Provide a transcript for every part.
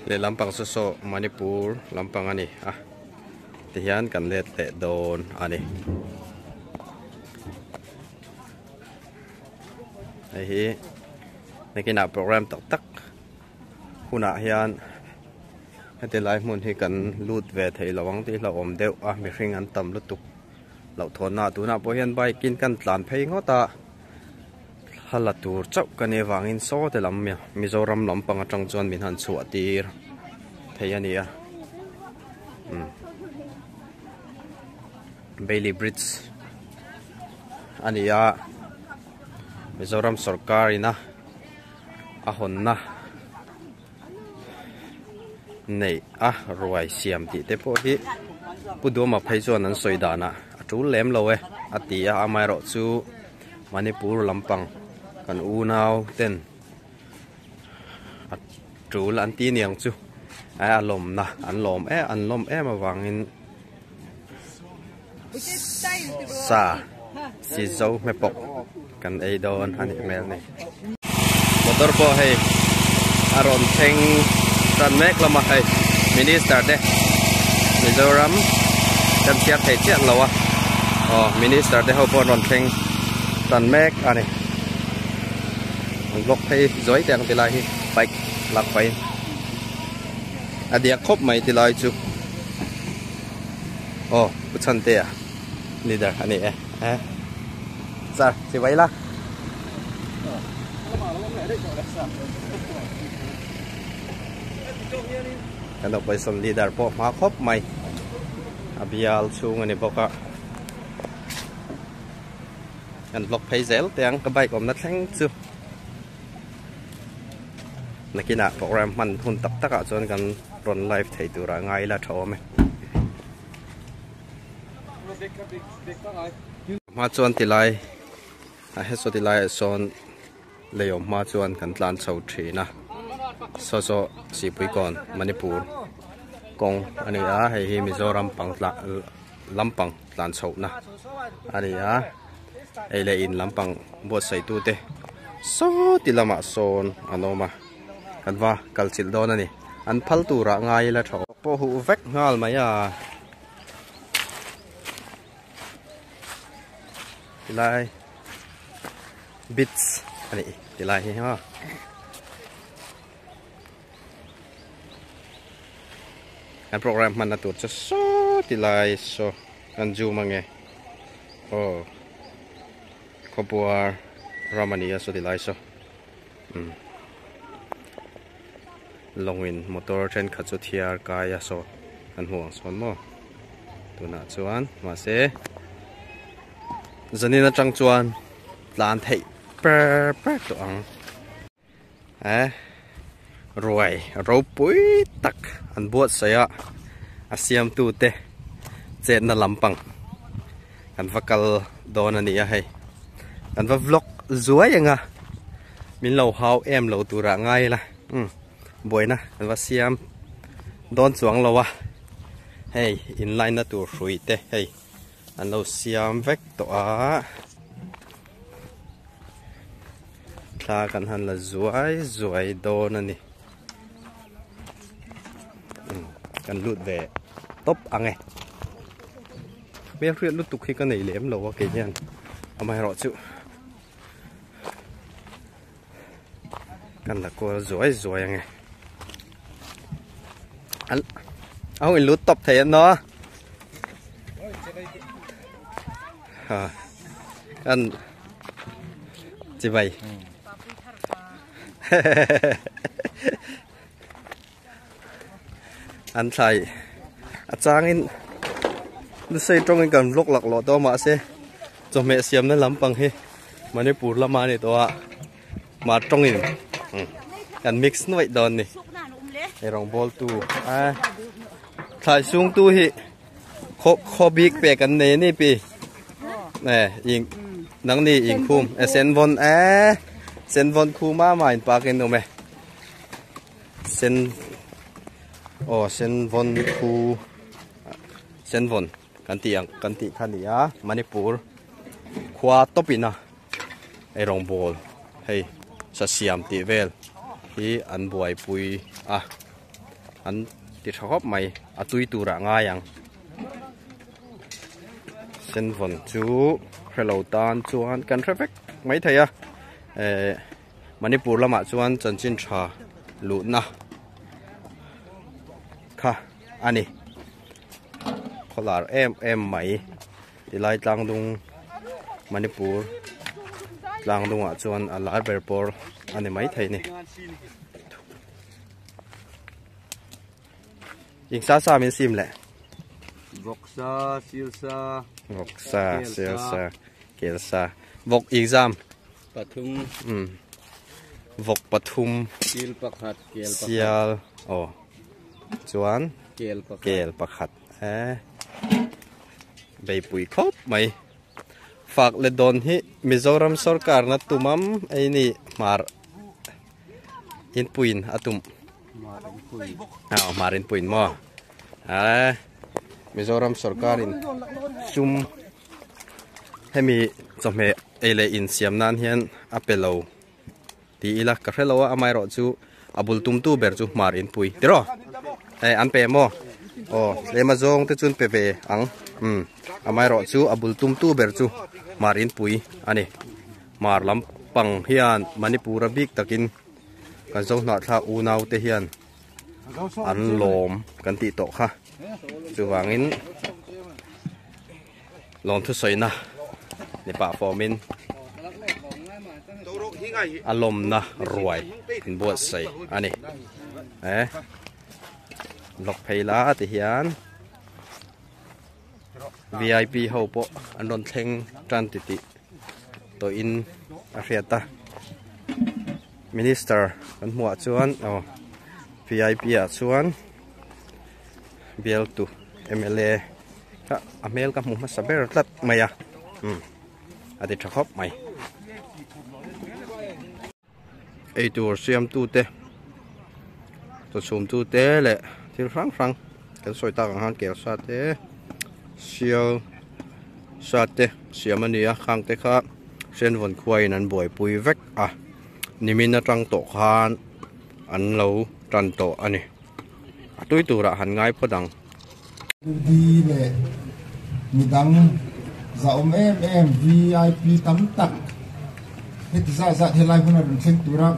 le lampang so Manipur lampang ani tihian kan le te don ani ai hi nakina program tak huna hian hete lai mun hi kan lut ve thei lawang ti la om deuh mi hring an tam lutuk lo thona tuna po hian bai kin kan tlan phei ngota hala tur chau kan e wangin so te lam mia Mizoram lampang atang chuan min han chu atir thei ania Bailey Bridge ania Mizoram sarkar ina ahonna nei ruai siam ti te po hi pudoma phei chuan an soidana atul lem lo e atia amai ro chu Manipur lampang kan u nau ten atul an ti niang chu alom na an lom ma wangin sa si zo me pok kan ei don hani mel ni motor po hei aron theng ran mek lama hei minister de Mizoram kan siap thei chiat lawa minister de ho po ron theng ran mek ani lok hei zoi teng ti lai hi bike lak pai adia khop mai ti lai chu puchan te leader ani sa si vai la kan dok bai som leader po ma khop mai abial chung ani boka kan blok phei zel teng ka bike om na thleng chu nakina program man hun tak taka chon kan ron live thei tura ngai la thome ma chuan tilai he so tilai son leom ma chuan kan tlan chho thina so si pui kon Manipur kong ani hei hi Mizoram lampang tlan chho na ani ele in lampang bo sai tu te so tilama son anoma kanwa kalchil don ani an phal tura ngai la tho po hu vek ngal maya tilai bits ani tilai hi an program man na tur cha so tilai so an ju mange Kopuar Ramania so tilai so longin motor train khachu thiar kaya so kan huang son mo tuna chuan ma se zanina chang chuan tlan thei per to ang ruai ro pui tak an buat saya asiam tu te chen na lampang kan vakal don ani hei kan va vlog zuai anga min lo hau em lo tura ngai la boina kan va siam don chuang lo wa hei in line na tur hrui te hei an lo siam vek to thla kan han la zuai don ani kan lut ve top ange be riat lut tuk hi kan nei lem lo wa ke hian amai ro chu kan la ko zuai angeเอาอินรู้ตบเทียนเนาะกันจีบอันใส่อาจารย์อินดูใส่ตรงกันลกหลักหล่อตัวมาเสียจอมเมเสียมนั่นลำปังเฮมันได้ปูดละมาในตัวมาตรงอินกันมิกซ์น้อยดอนนี่ไอรองบอลตูถ่ายซุงตู้ฮิโคบิกเปกันเนนี่ปีนี่ยิงนังนี่ยิงคุมเซนวอนเซนวอนคูมาใหม่ปากินดูไหมเซนวอนคูเซนวอนกันตีท่านนี่Manipurขวาตบินะไอรองบอลเฮ้ยสัเสียมตีเวล hi an buai pui a an ti thakop mai atui tura nga yang sen von chu hello tan chuan kan traffic mai thaya Manipur lama chuan chanchin tha lu na kha ani kholar em mai tilai tlang dung Manipur tlang dung a chuan alar berpor ani mai thai niยิงซาซาเป็นซิมแหละวกซาซิลซาเซลซาเกลซาวกอีกซ้ำปทุมวกปทุมเกลประขัดเซียลโอ้จวนเกลประขัดใบปุ๋ยครบไหมฝากเลดอนที่มิโซรัมสรการนัดตุมัมไอ้นี่มาอินปุยนอะตุมมารินปุยนมอมิโซรัมสรการอินซุมให้มีสมัยเอเลอินเสียมนันเฮียนอเปโลที่อิลักกระเทลว่าอเมริกาจูอับุลตุมตูเบอร์จูมารินปุยเดี๋ยวอันเปมโอ้เลมาจงที่จุนเปเวอังอเมริกาจูอับุลตุมตูเบอร์จูมารินปุยอันนี้มาร์ลำปังเฮียนมันิปูระบิกตะกินกันจงหน้าท่าอูนาวเตเฮียนอันลมกันติโตค่ะจูวางินลองทุสอยนะในป่าฟอร์มินอารมณ์นะรวยเป็นบวชใส่อันนี้หลอกเพลาติเฮียน VIP เขาปะอันนนเทงจันติติตัวอินอาเรียตามินิสเตอร์กันหัวชวนVIP อ่ะชวนเบลตุ MLA ก็อเมริกามุมาสเบอร์ตัดไม่อะอาทิตย์ชอบไหมไอตัวเสียมตู้เตะตัวชมตู้เตะแหละที่ฟังกันสวยตาของฮันเกลซาเตะเชียวซาเตะเสียมันเนี่ยข้างเตะครับเส้นวันควายนั้นบ่อยปุยเวกนี่มีนักจังโตคานอันเราจันโตอันนี้ตุ้ยตัวละหันง่ายพอดังดีเลยมีดังจะอมVIP ตั้มตักเฮ็ดซะเทลายคนนั้นเช่นตัวรัก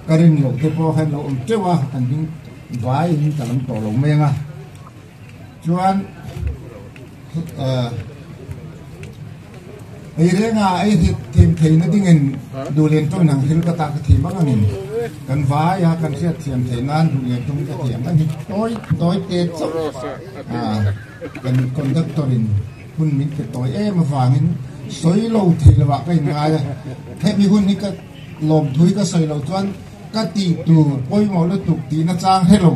กระดิ่งหลงเทพอให้เราอมเจ้าว่าอันนี้ไว้ที่จะลำต่อลงเมงชวนไอ้เรื่องไอ้ทีมนั่นที่เงินดูเรียนต้นหนังที่ลูกตากระถิ่นบ้างนี่กันฟ้ายากันเสียเทียมเทนั้นดูเรียนตรงกระถิ่นนั่นตัวเตะซะกันคนทักตัวรินคุณมิตรตัวมาฟังเห็นสวยเราเทละวะก็ยังไงแค่มีคนนี้ก็ลมถุยก็สวยเราจวนก็ตีตูป่วยหมอแล้วตุกตีน่าจ้างให้เรา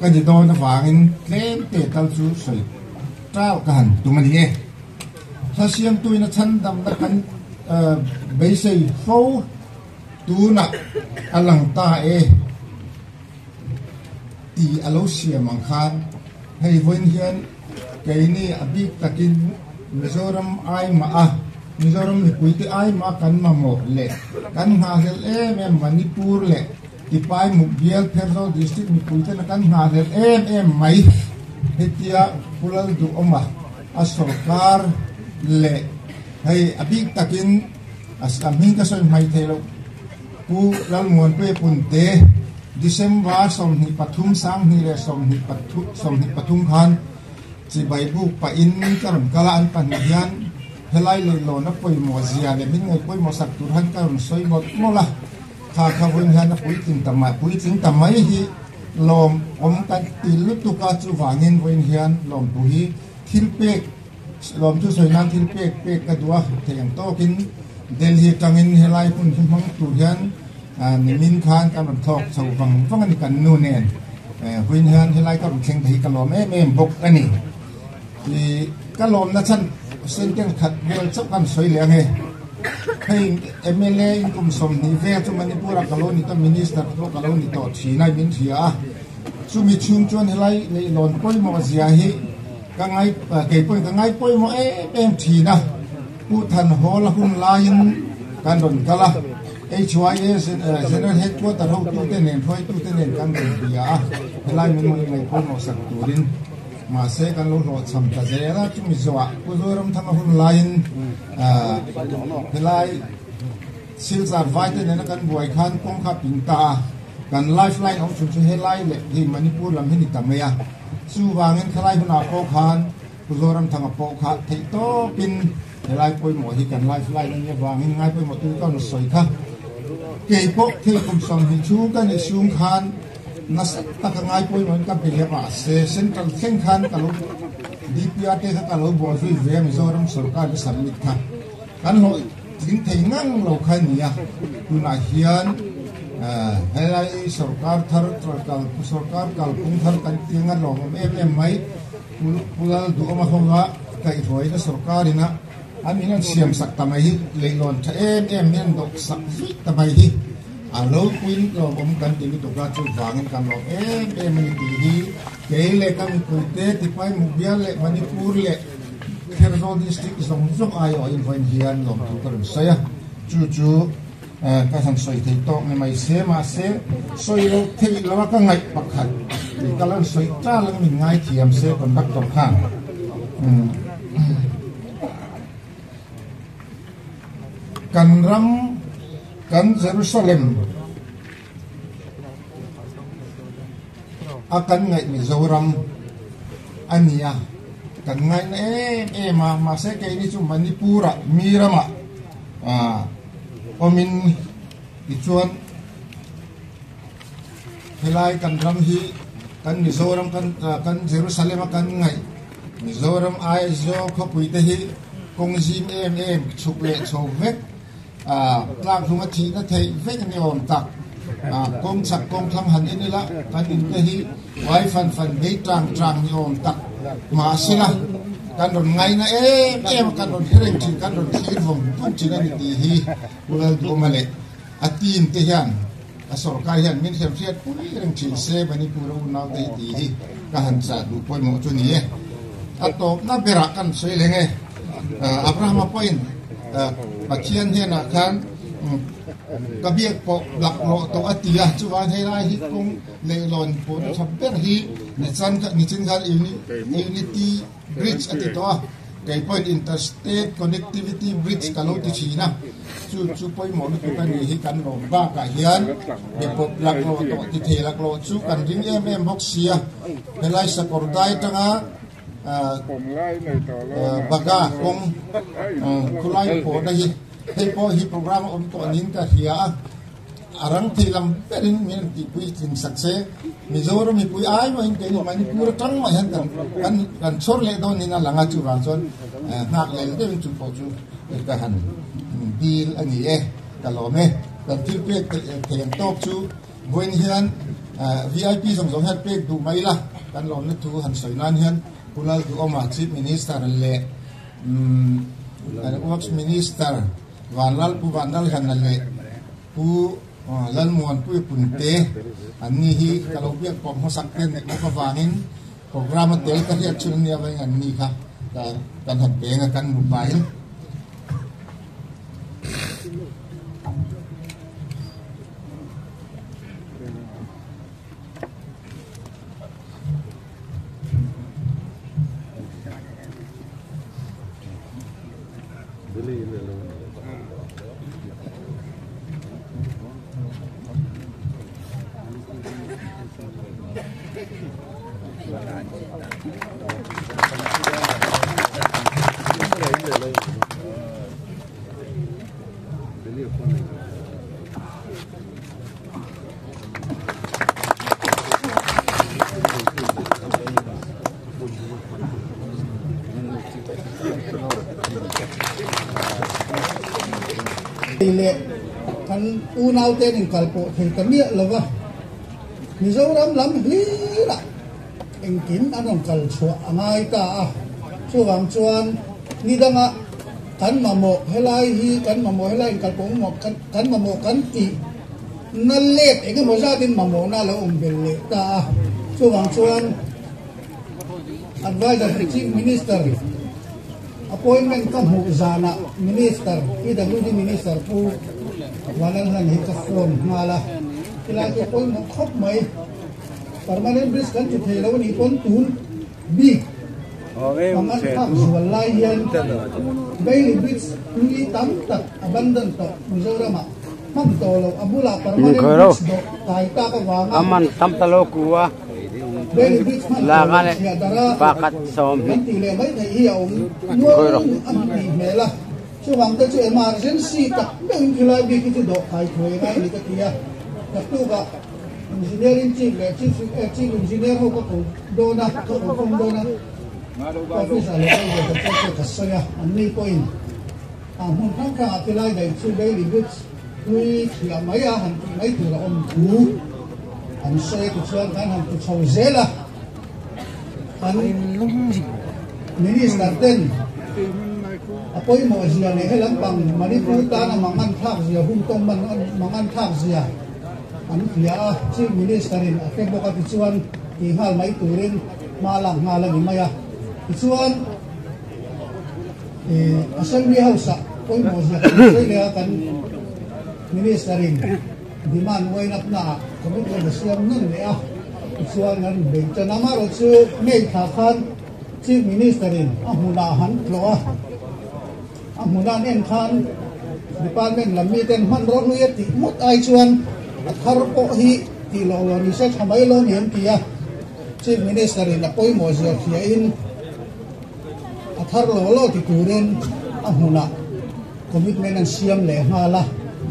ก็จะโดนฟังเห็นเล่นเตะตัลซูสวยเจ้ากันตัวมันนี่ถ้าเสียงตัวนั้นฉันดำนักกันใบเสยโฟตัวน่ะอลังตาตีอโลเซียมังคันให้วันเฮียนไก่นี่อภิตะกินมิโซรัมไอมามิโซรัมมีคุยที่ไอมากันมาหมดเลยกันหาเซลมันนิปูร์เลยที่ไปมุกเบียลเพอร์โซดิสติกมีคุยที่นั่นกันหาเซลไม่เฮียพูดแล้วดูออกมาอัสรการเลยให้อภิตะกินอัสลามิงก็ส่วนไม่เท่าผู้เล่ามวนไปปุ่นเตะดิเซมวาสมหิปทุมสังหิเลสมหิปทุมพันจีใบบุกไปอินกระรกลานปัญญาเฮลัยเลยโลนับไปหมอเสียเลยมิ่งไงไปหมอสักตุหันกระรสวยหมดโมละข้าขบวนงานนับปุยถึงต่ำมาปุยถึงต่ำมาฮีลมอมกันติลุตุกาจูวางินเวนเฮียนลมปุยทิลเป็กลมจุสวยนั้นทิลเป็กกระดัวเทียงโตกินเดลีจังอินเฮลัยพุ่นทุ่งมังตุเฮียนนิมินคานการบันทอกสู่ฝั่งกันกันนู่นเนี่ยเวนเฮียนเฮลัยก็เข่งถีกันลมบกอันนี้ที่ก็ลมนะฉันเส้นเต็มขัดเวลสักวันสวยเหลืองให้MLA กลุ่มสมนิเวศมันนี่พูดรักกะโลนี่ต้องมินิสเตอร์โลกะโลนี่ต่อชีนายมินเสียสุมิชุมชนอะไรในหลอนป่วยหมอเสียฮีกังไงเกี่ยป่วยกังไงป่วยหมอทีนะผู้ทันโหละหุ่นลายกันโดนกะละ HYS General Headquarter ho tu te nen phoi tu te nen kan bia helai min mon ngai ko no sak turin ma se kan lo ro cham ta zera chu mi zoa ku zoram thang hun line helai sil zar vai te nen kan buai khan kong kha ping ta kan lifeline of chu helai le hi manipur lam hin tamaya su wangin khalai huna ko khan ku zoram thang po kha thei to pin helai poi mo hi kan lifeline ne wangin ngai poi mo tu kan soi kha kei po thei kum som hi chu kan isum khan nas ta ka ngai poi mon ka pile ma se central theng khan ka lo DPR te ka lo bo fi ve Mizoram sarkar submit kha kan ho din thei ngang lo khan ya tu na hian helai sarkar thar kal sarkar kal kum thar kan tinga lo em mai pulal du ma honga kai roi da sarkarina amin ang siyam sak tamay hi leilon cha em yan dok sak fit tamay hi alo queen lo om kan ti to ka chu wangin kan lo em ni ti hi keile kan kuite ti pai mubial le manipur le Kerala district zong zong ayo in voin hian lom tu kan saya chu ka san soi thei to me mai se ma se soi lo thei lo ka ngai pakhat ti kalan soi cha lang min ngai thiam se kon dak to khan kan ram kan Jerusalem akan ngai Mizoram ania kan ngai ma se ke ni chu Manipura Mirama omin ichuan helai kan ram hi kan Mizoram kan Jerusalem kan ngai Mizoram ai zo kho puite hi kong jim em chukle chowek tlang thunga thi na thei vek ni om tak kong chak kong tham han in la kan in te hi wai fan be trang ni om tak ma sila kan ron ngai na em kan ron hereng chi kan ron thir vom pun chi na ni ti hi ulal do male atin te hian a sarkar hian min sem fiat puri reng chi se bani pura unaw te ti hi ka han cha du poi mo chu ni atop na bera kan sei lenge Abraham point Pakian hian kan kabiak po lak lo to atia chuan helai hi kong leilon po thaber hi ni chin khan unity bridge ati to kai point interstate connectivity bridge kalo ti china chu poi mo tu kan hi kan lo ba ka hian be po lak lo to ti thelak lo chu kan ring em box sia helai sakordai tanga baga kong kulai po na hi po hi program om to nin ka hiya arang thilam perin min ti pui tin sakse Mizoram mi pui ai mo in ke ni Manipur tang ma han kan chor le don ni na langa chu ran chon nak le de chu po chu ka han bil ani kalome kan til pe theng top chu voin hian VIP som het pe du mai la kan lom na tu han soi nan hian Pulal tu oma chief minister le works minister wanal han le pu lalmuan pu punte anni hi kalobia ko masak ten ko wangin program tel ka hiat chun ni awai anni kha kan hat benga kan mobile kan unaw ten kalpo thil kamia lawa Mizoram lam hira engkin anong kalchua angai ta chuwang chuan nidanga kan mamo helai hi kan mamo helai kalpo mo kan mamo kan ti nalet enge mo sa tin mamo na lo umbel ta chuwang chuan advisor chief minister appointment kam hu zana minister PWD minister pu วันนั้นนี่ก็ฟอนมาละที่เราจะคนครบไหมpermanent bridge kanจุดที่เราวันนี้คนตูนบีบางอันข้ามส่วนลายยันdaily bridge ลุยตั้งตัก abandon ต่อมิโซรามามั่งโตเราอาบุลา permanent bridge ดอกไก่ตากวางอามันตั้มตะโลกัวdaily bridge มันลากันเลยปากัดสมมันตีเลยไม่ได้เหี้ยวนัวอันตีเมล่ะช่วงวันก็ช่วย emergency ตักไม่มีใครบีกิจดอกไก่ถอยง่ายนี่ก็เทียตักตู้ก็engineering chief le chief engineer ho ko dona ko dona officer le ko kasaya anni point hun thang ka apilai dai chu daily goods lui ya maya han mai tu la om thu an se ku chuan kan han tu chau zela an minister ten apoi mo zia le helam bang manipur ta na mangan thak zia hum tong mangan thak zia anh kia chief minister in cái bộ cái chuan thì hal mấy tuổi lên mà làm gì mày à chuan assembly house coi một giờ cái này kan minister in demand way up na kami ko na siyam nun niya chuan ngan beng cha namaro chu nei tha khan chief minister in amunahan loa amunan en khan department lammi ten man ro lu yati mut ai chuan thar po hi ti lo ni se thamai lo niam tia chief minister in apoi mo zia thia in athar lo ti turen ahuna commitment an siam le hala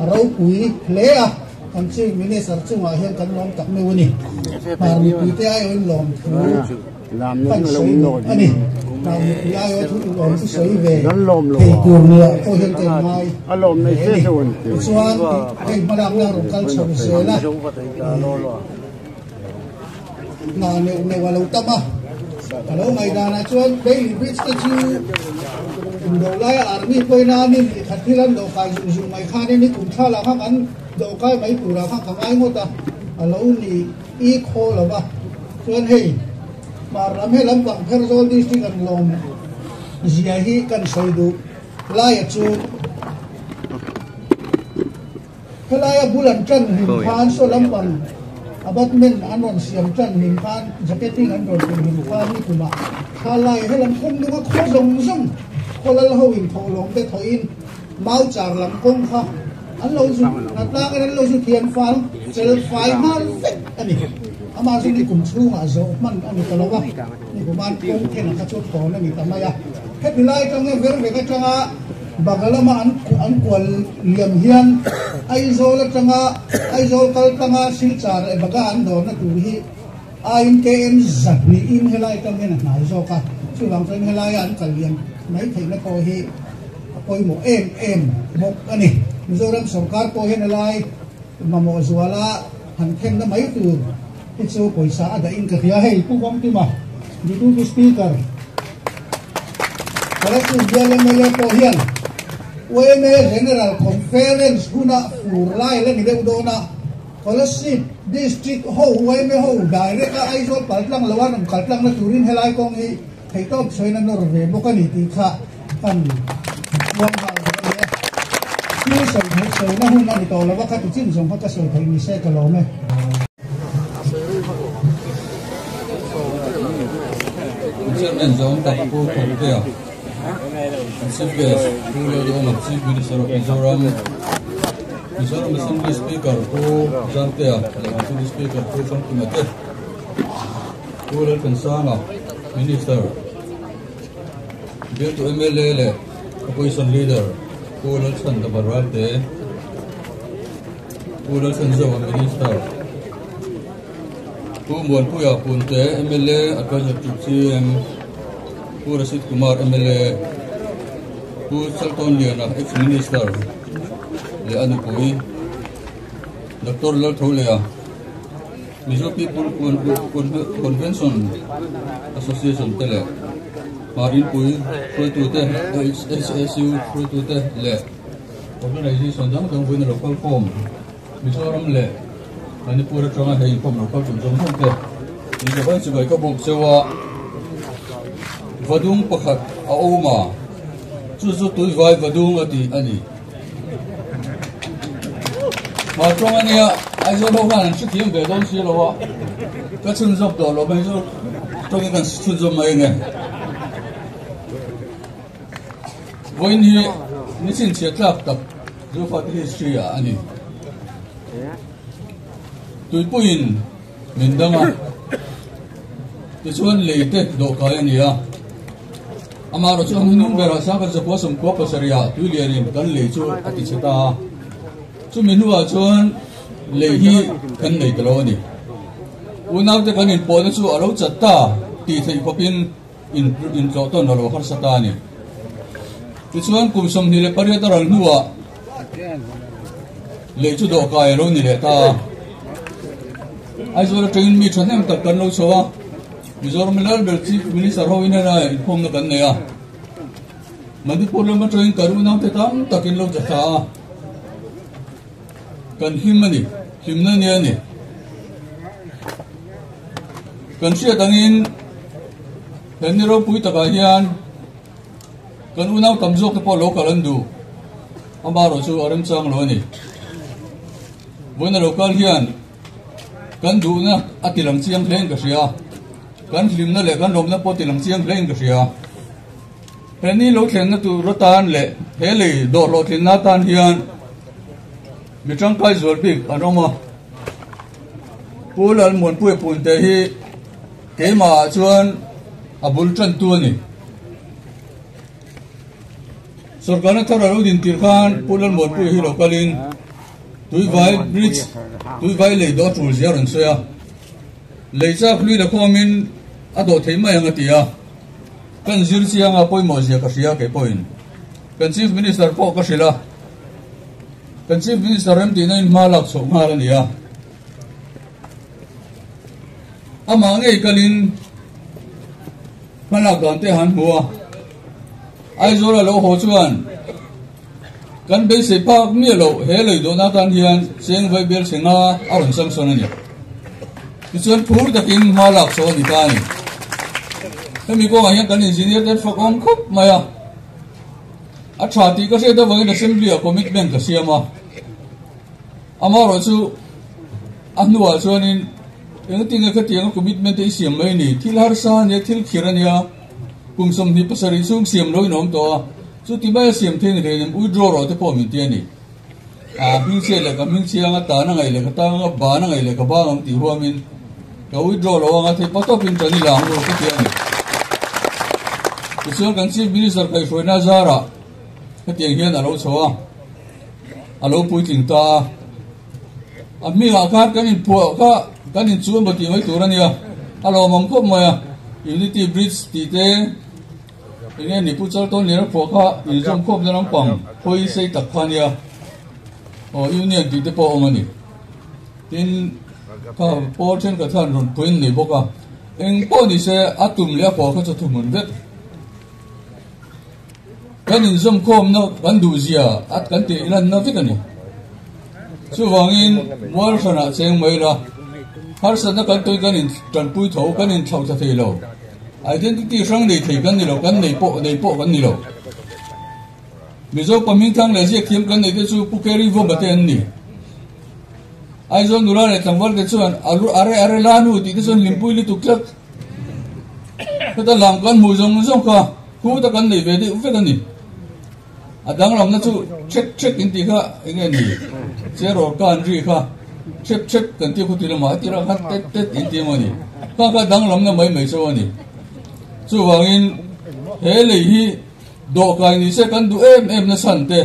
aro pui le a kan chief minister chunga hian kan lom tak me wani par mi pi te ai on lom thu lam no lo no ani na mi pi ai o thu lom su soi ve dan lom lo ei tur ni ko hian te mai a lom nei se chuan chuan ei madam na ro kal chho se la na ne walau tama kalau mai dana chuan daily bridge te chu do lai army koi na ni khathilan do kai zu mai khane ni kum thala khang an do kai mai pura khang khang ai ngota alo ni e kho lo ba chuan hei mar ram he lam pang pherzol district an lom zia hi kan soidu lai chu khalaya bulan chan him khan so lam pang abatmen anon siam chan him khan jacketing an ron him khan ni kuma khalai he lam khum nu kho zong zong kholal ho in tholom te thoin mau char lam kong kha an lo su natla kan an lo su thian fal sel fai mal fet ani ama su ni kum chu ma zo man ani kalawa ni ko man kong ken ka chot ko na mi tamaya he bilai tang e ver ve ka changa bagalama an kwal liam hian ai zo la changa ai zo kal tanga silchar e baga an do na tu hi ain ke em zat ni in helai tang e na nai zo ka chu lam chen helai an kal liam mai thei na ko hi apoi mo em mok ani mizoram sarkar ko hen helai mamo zwala han khen na mai tu chu poisa ada in ka khia hei pu bom ti ma ni tu speaker kala chu bial mele ko hian OMA General Conference huna furlai le ni deu dona scholarship district ho OMA ho direct ai zo paltlang lawan am kaltlang na turin helai kong hi thei top soina nor ve bokani ti kha kan wang ba ni so na huna ni to lawa ka tu chin song ka so thei ni se ka lo me chairman zone tak ko ko pe chief guest ruler do ma chief minister of Mizoram assembly speaker ko jante a assembly speaker ko chong kimate ruler pensana minister bill to MLA le opposition leader ruler san da barate ruler san zo minister ko mon ko ya punte MLA akaja tuchim ko Rashid Kumar MLA ko Sultan Liana ex-minister le anu koi Dr. Lal Tholia Mizo People Convention Association tele Marin koi Fruitute SSU Fruitute le organization jang dong win local form Mizoram le Manipur changa hei form local form jong te ni ka bai chubai ka bok sewa vadung pakhat a oma chu tui vai vadung ati ani mà trong anh ấy ai cho đâu ra trước kiếm về đâu xí rồi các chân dọc đó là bây giờ trong cái chân dọc này nghe với như như xin chia cắt tập dù phát history anh ấy tôi quên mình đang à tôi chuẩn lấy tết độ cái anh ấy à ama rồi cho mình về ra sáng cái giờ sớm qua pasarya tôi liền cần lấy cho ati chita cho mình nuôi chuẩn lấy hi cần lấy cái đó này unau te kan in pon chu alo chatta ti thei popin in zo ton lo khar sata ni ti chuan kum som ni le pariata ral nuwa le chu do kai ro ni le ta ai zo train mi thon hem tak kan lo chowa Mizoram Milal bel chief minister ho ina na inform na kan ne ya Manipur lo ma train karu na te tam takin lo jata kan himani himna ni ani kan sia tangin heniro pui taka hian kan unau tamjok te po local andu amaro chu aram chang lo ni boina local hian kan du na atilang chiang thleng ka sia kan hlim na le kan rom na po tilang chiang thleng ka sia heni lo thlen na tu rotan le hele do lo thin na tan hian mitang kai zol bik anoma pulal mon pui pun te hi keima chuan abul tran tu ni sarkar thar ro din tir khan pulal mon pui hi lokalin tuivai bridge tuivai le do tur zia ron soya lecha khlui la khomin ado theima yang atia kan zir chiang a poi mo zia ka sia ke point kan chief minister po ka sila kan chief minister ram ti nain malak so ngal ania ama ngai kalin malak dan te han huwa ai zora lo ho chuan kan be se pak mi lo he le do na tan hian seng vai bel senga aron sang son ania chuan phur takin malak so ni ta ni mi ko nga kan engineer te fakong khop maya a thati ka se da wang assembly a commitment ka siama ama ro chu anwa chuanin engtinga ka tiang commitment te siam mai ni thil har sa ne thil khirania kumsom ni pasari chung siam loi nom to chu ti ba siam the ni re withdraw ro te po mi te ni a hing che le ka ming chianga ta na ngai le ka ta nga ba na ngai le ka ba ngam ti huamin ka withdraw lo nga the patopin tani lang ro ka te ni chuan kan chief minister kai hroina zara ka tiang hian alo chowa alo pui ting ta ami ga khat kan in pu ka kan in chuan bati mai turania alo mam khop maya unity bridge ti te ine ni pu chal ton ner pho kha in jom khop na pang hoi sei tak khania o union ti te po omani tin ka portion ka than ron puin ni boka eng po ni se atum le po kha chu mun vet kan in zoom khom no kan du zia at kan ti ilan na vikani chu wangin mual khana cheng mai la har san na kan toi kan in tran pui tho kan in thau tha thei lo identity sang nei thei kan ni lo kan nei po kan ni lo mizo paming thang le je khim kan nei te chu pukeri vo baten ni ai zo nura le tangwal ke chuan alu are lanu ti te chon limpui li tuklak ta lang kan mu zong ka hu ta kan nei ve de u ve kan ni adang lam na chu check in ti kha enge ni zero kan ri kha check kan ti khu ti ma ti ra kha tet in ti mo ni ka dang lam na mai so ni chu wangin he le hi do kai ni se kan du em na san te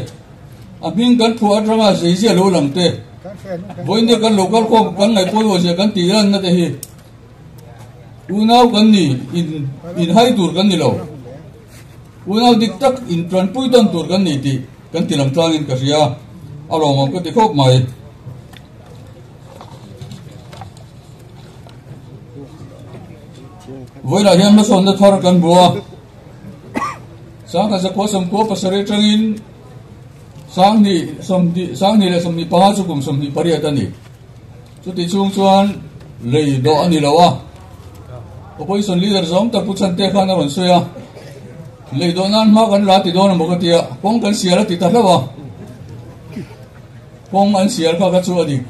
a ming kan phu atanga se je lo lang te boin ne kan local ko kan ngai poi wo je kan ti ran na te hi unau kan ni in hai tur kan ni lo unau dik tak in tran pui don tur kan ni ti kan tilam tang in ka ria alo mom ko ti khop mai voila hiam na son da thar kan bua sang ka ko som ko pasare tangin sang ni le som ni pa chu kum som ni pariya ta ni chu ti chung chuan lei do ani lawa opposition leader zong ta puchan te khan ron soya lei do nan ma kan la ti do na mo ka tia kong kan sia la ti ta lawa phong an sial kha ka chu adik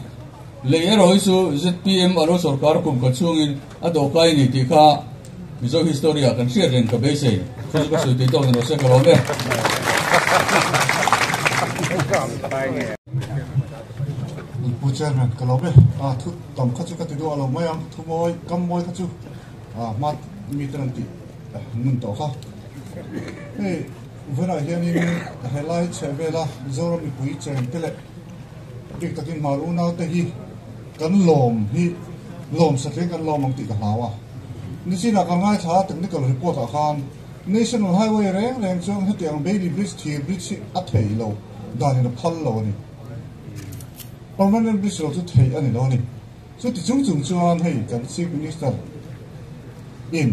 le roi su ZPM alo sarkar kum ka chungin ado kai ni ti kha mizo historia kan share ren ka be sei chu ka su ti to no se ka lo ne Chairman kalobe thu tom khachu ka tidu alo mayam thu moi kam moi khachu mat mitran ti mun to kha hey vena hian in highlight chevela zoro mi pui chen tele dik takin maru na te hi kan lom sa kan lom ang ti ka hawa ni sina ka ngai tha technical report a khan national highway reng chong hetiang baby bridge thi bridge a thei lo dan in a phal lo ni permanent bridge lo chu thei ani lo ni so ti chung chuan hei kan chief minister in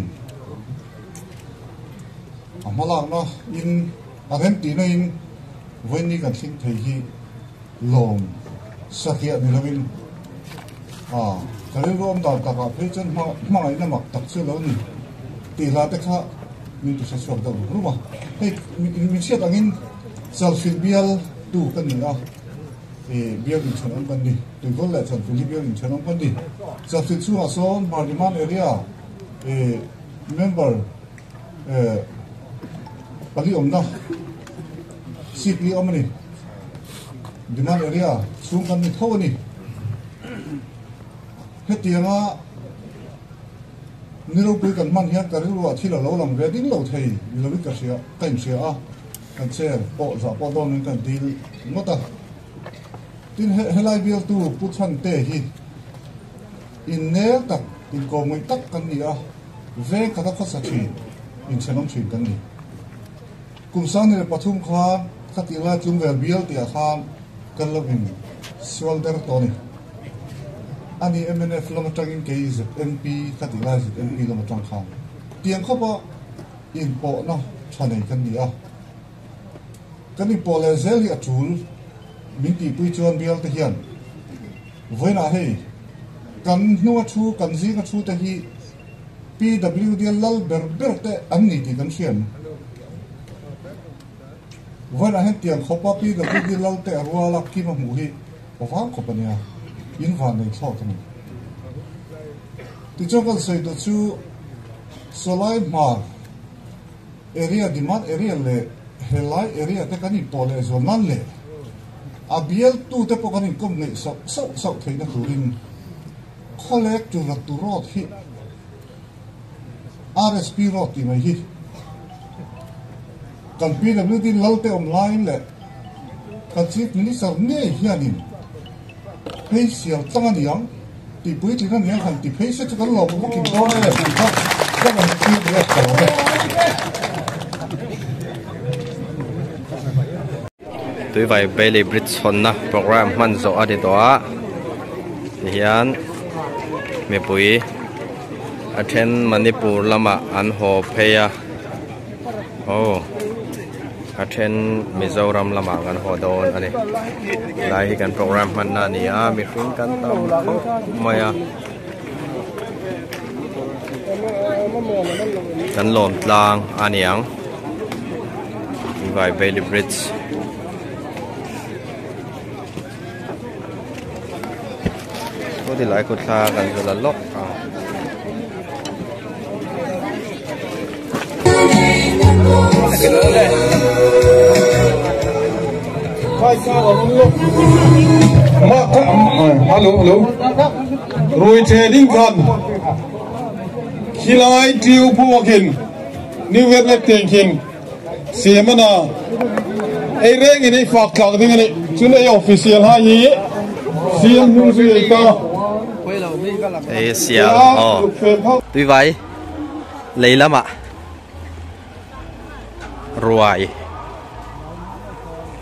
amala na in Argentina in when ni kan thing thei hi lom sakia ni lovin kali rom da ta ka phechon ma ngai na mak tak chu lo ni ti la te kha min tu sa sok da ru ma hei min sia tangin selfie bial tu kan ni a building channel pandi to go let on building channel pandi substitute so parliament area member pali omna CP omni demand area chung kan ni thoni hetianga niro pui kan man hian karilwa thila lo lang reding lo thei lowi ka sia kaim sia a kan cher po za po don kan dil mota tin helai bial tu puthan te hi in ne tak in ko moi tak kan ni a ve ka ta khasa thi in chenom thin kan ni kum sang ne pathum khan khatila chung ver bial ti a khan kan lovin swalder to ni ani MNF lomatang ke is MP khatila is MP lomatang khan tiang khopa in po no thanei kan ni a kan ni pole zeli a chul minti pui chuan bial te hian voina hei kan nuwa thu kan zi ka thu te hi PWD lal ber te an ni ti kan siam voina hen tiang khopa PWD lal te arwa lak ki ma mu hi awang khopania in van nei thok ni ti chokal sei do chu solai mar area demand area le helai area te kan ni pole zo nan le abiel tu te pokanin kom nei so theina turin collect to the to road hi RSP road ti mai hi kan PWD lalte online le kan chief minister ne hianin pei sial tanga niang ti pui ti nan yang han ti pei se kan lo mo kim do ne ka kan ti le ko tui vai Bailey Bridge hon na program man zo adi toa hian me pui attend Manipur lama an ho pheya attend Mizoram lama kan ho don ani lai hi kan program man na ni a mi fin kan tam maya kan lom tlang aniang vai Bailey Bridge thì lại cột xa gần rồi là lốc alo rồi thế đinh thần khi lại tiêu buộc hình New York lệ tiền hình xem mà na ai rèn cái này phạt cào cái này chú này official ha gì xem nu gì ta Asia tuy vậy lấy lắm ạ rồi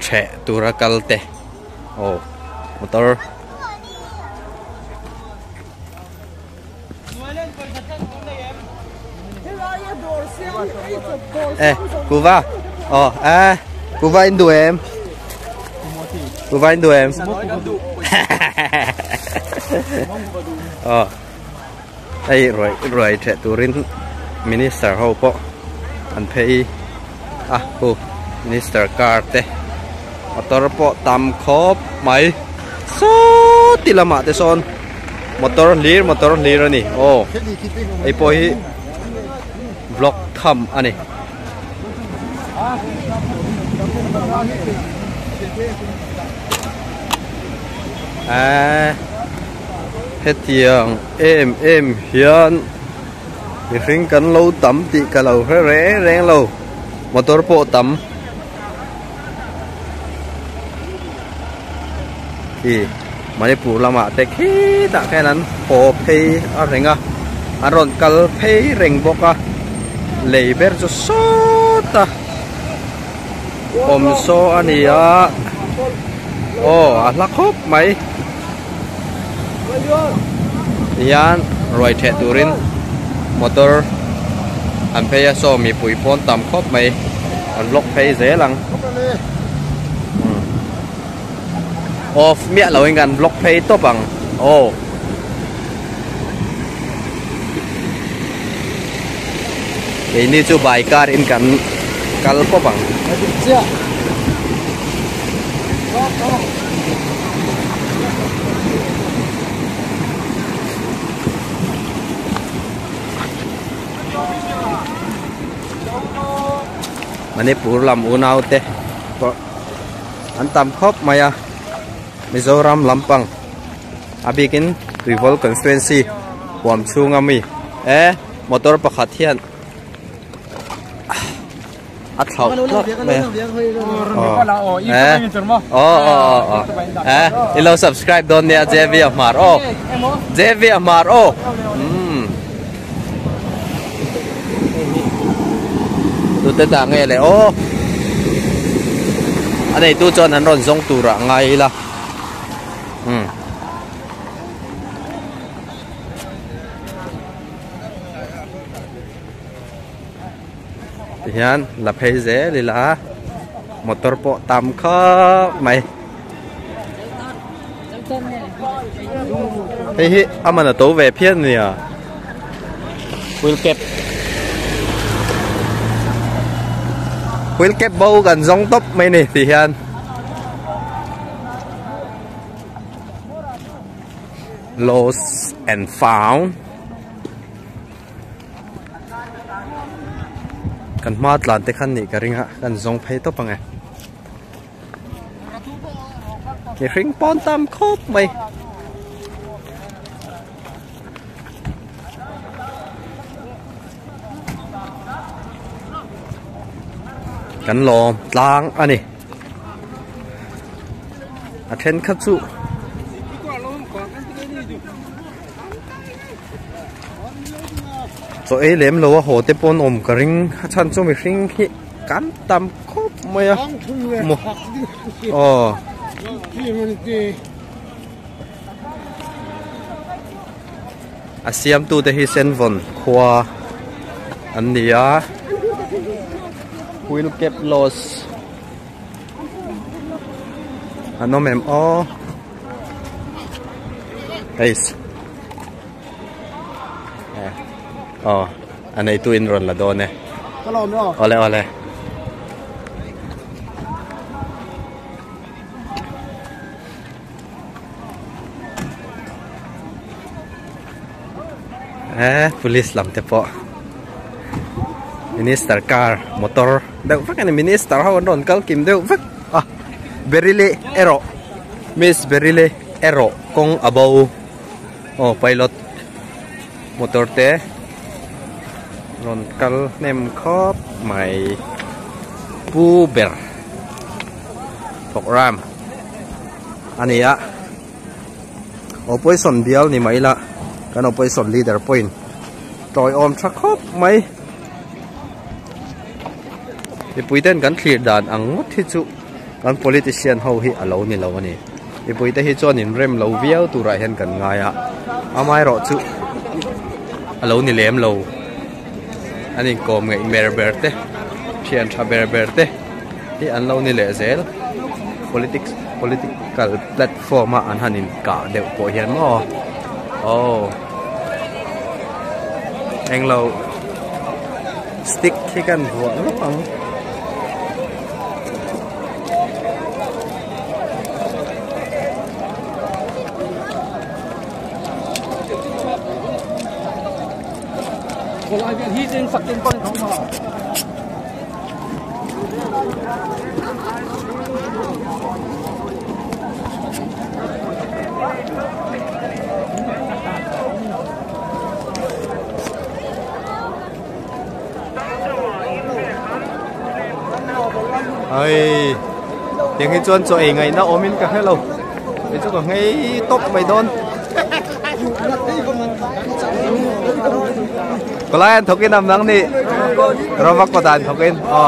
trẻ tu ra calte motor cô va cô va Indo em cô va Indo em đây rồi trẻ turin minister hậu po anh pay cô minister card te motor po tam khop mai so ti lama te son motor lir ani oh ai po hi block tham ani hết tiang em hiền thì khinh cắn lâu tắm tị cả lâu rẽ rẽ lâu motor po tắm thì mà phụ lama te khi đã cáiนั้นพอเพย์อะไรเงี้ยอารมณ์กัลเพย์เร่งบกะเลยเบอร์จะสดอ่ะผมโซอันนี้อ่ะโอ้ลักครบไหมยันรอยเทตูรินมอเตอร์อันเพย์โซมีปุ๋ยปนต่ำครบไหมอันล็อกเพย์เสียหลังoff miệng là anh gần block pay tốt bằng oh ini tu biker in kan kal ko bang mane pur lam unau te an tam khop maya Mizoram Lampang abikin rival constituency Wam Chungami motor pakhat hian at thau ilo subscribe don nia JV Amar JV Amar tu te da nge le anei tu chon an ron zong tura ngai la hian là phê dễ đi là motor po tam kho mày hi ama là tố về phiên nè Will kẹp bầu gần giống tóc mày nè thì hian lost and found kan mat lan te khan ni ka ringa kan zong phei to pangai ni ring pon tam khop mai kan lom tlang ani a then khat chu so ấy lem lo hồ te pon om ka ring chan chu mi ring hi kan tam khop mai a mo asiam tu te hi sen von khwa an nia will keep loss ano mem ace anh ấy tuin rồi là đồn này ole police làm thế po minister car motor đâu phát cái minister họ đồn câu kim đâu phát Berile Ero Miss Berile Ero kong abaw pilot motor te ron kal nem khop mai puber program ania opposition bial ni mai la kan opposition leader point toy om thak khop mai ipuiten kan thlir dan angot hi chu kan politician ho hi alo ni lo ani ipuite hi chon in rem lo viau tu ra hen kan ngaya amai ro chu alo ni lem lo anh com ngay berberte chian cha berberte thì anh lâu ni lệ zel political platform mà anh hanin cả đều có hiện mà anh lâu stick khi cần vua lúc không คนอาจจะที่จริงสักจริงคนของเราเฮ้ยยังให้จวนตัวเองไงนะโอมินก็ให้เราไอ้เจ้าก็ให้ตบไม่โดนก็ไล่ถกินน้ำนังนี่เราวักกดดันถกินอ๋อ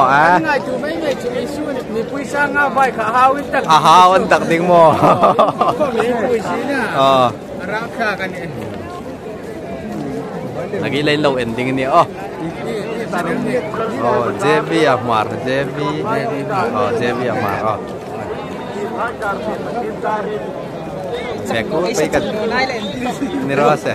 ฮาวอันตักดิ้งโมอ๋อlagi lain low ending ini oh JB Ahmar JB oh JB Ahmar oh saya ko ikan ni rasa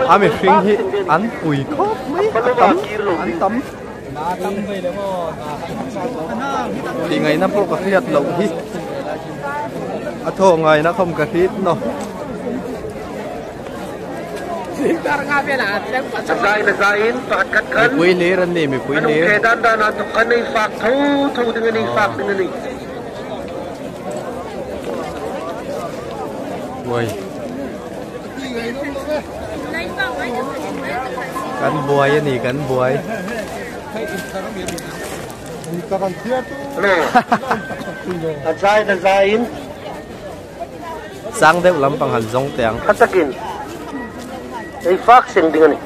Amir Singh hi an pui khop mai an tam thì ngày năm có khiết lộng hít thô ngày nó không có khít đâu quý lý rần đi, quý lý ui cắn buổi này cắn buổi sang đẹp lắm bằng hẳn giống tiếng cắt sakin ay fax yang dengan ni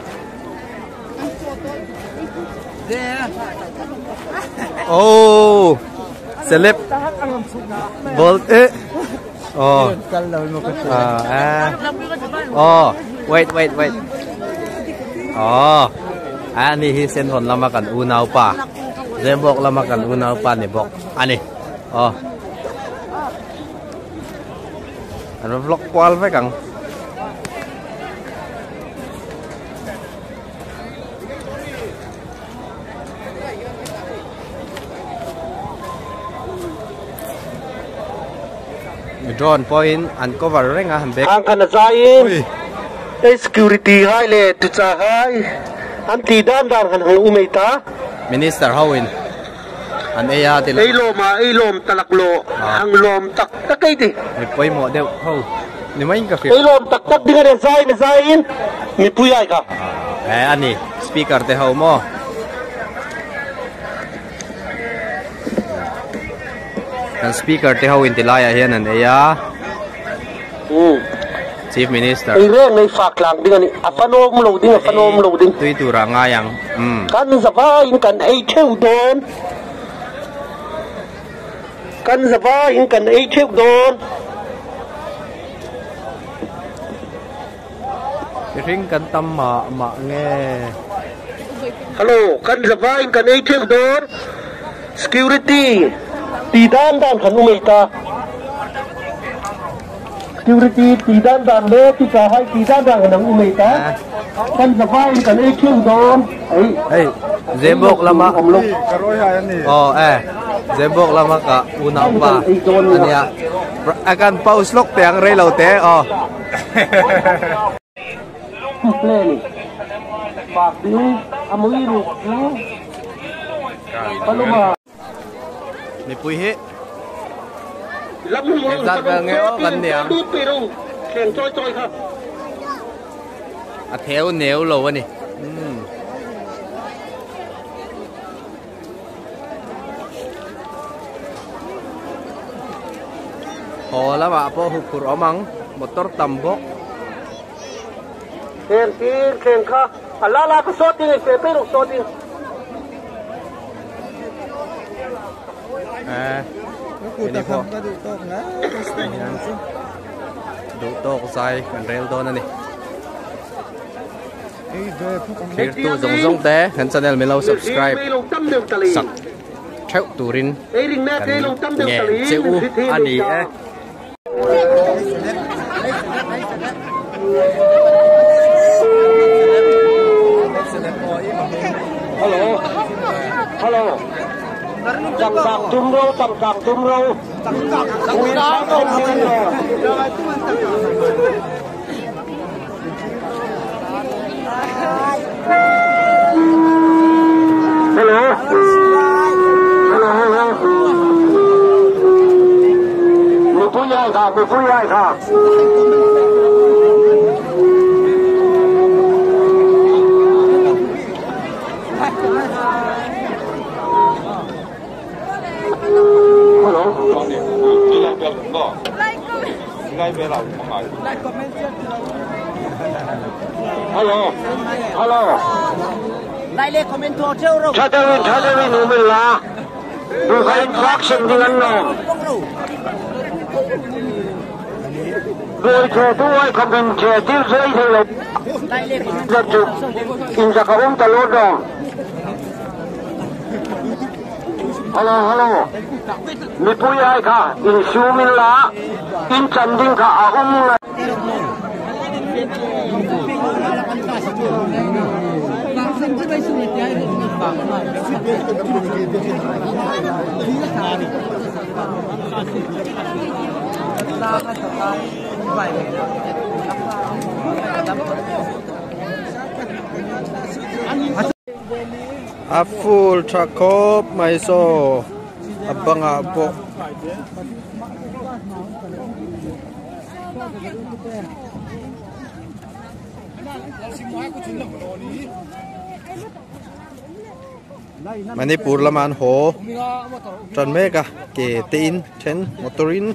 oh celeb bolt oh oh wait oh ani hi sen hon lama kan unaw pa Zembok lah makan unaw pa ni bok. Ani. Oh. Ano vlog kwal phải kang. Drone point uncover ring ah hambek. Ang kanasain. Security hai le tu cha hai. An ti dan han umita. Minister Hawin an eya til ai lom talaklo ang lom tak takay di ni poi mo deu ho ni mai ka fi ai lom tak dinga den zain ni puyai ka ani speaker te ho mo kan speaker te ho in tilaya hian an eya Chief Minister ai reng nei fak lang dinga ni afanom loading tui tu ra nga yang kan zabain kan ai theu don ring kan tam ma nghe hello kan zabain kan ai theu don security ti dan kan umita security ti dan le ti ka hai ti dan kan umita kan zabain kan ai theu don hey Zembok lama oh Zembok lama ka unaw pa ania akan pauslok te ang relaw te oh play pak ni amui ru paluma ni puihi lam mo zat ga ngeo kan niang du piru khen choi kha a theo neu lo ani Hồ là bà po hụt ở măng motor tambok khen kha ala ko soting pe ro soting ini po đủ to ko sai kan rel do na ni Kir tu zong te kan channel melo subscribe sak theu turin nghe cheu ani Hello. Tầm sạc tum râu. มีผู้ใหญ่ค่ะฮัลโหลฮัลโหลฮัลโหลDai commento euro. Chadewin umilla. Du kein Infraction dengan no. Rồi chờ tôi không cần chờ tiêu rơi thì là giật chụp in ra cả ta lốt rồi. Hello mi pui ai cả in su min la in chân đinh cả là a full chakop mai so abanga po Manipur laman ho Trần Mê cả kể tin trên motorin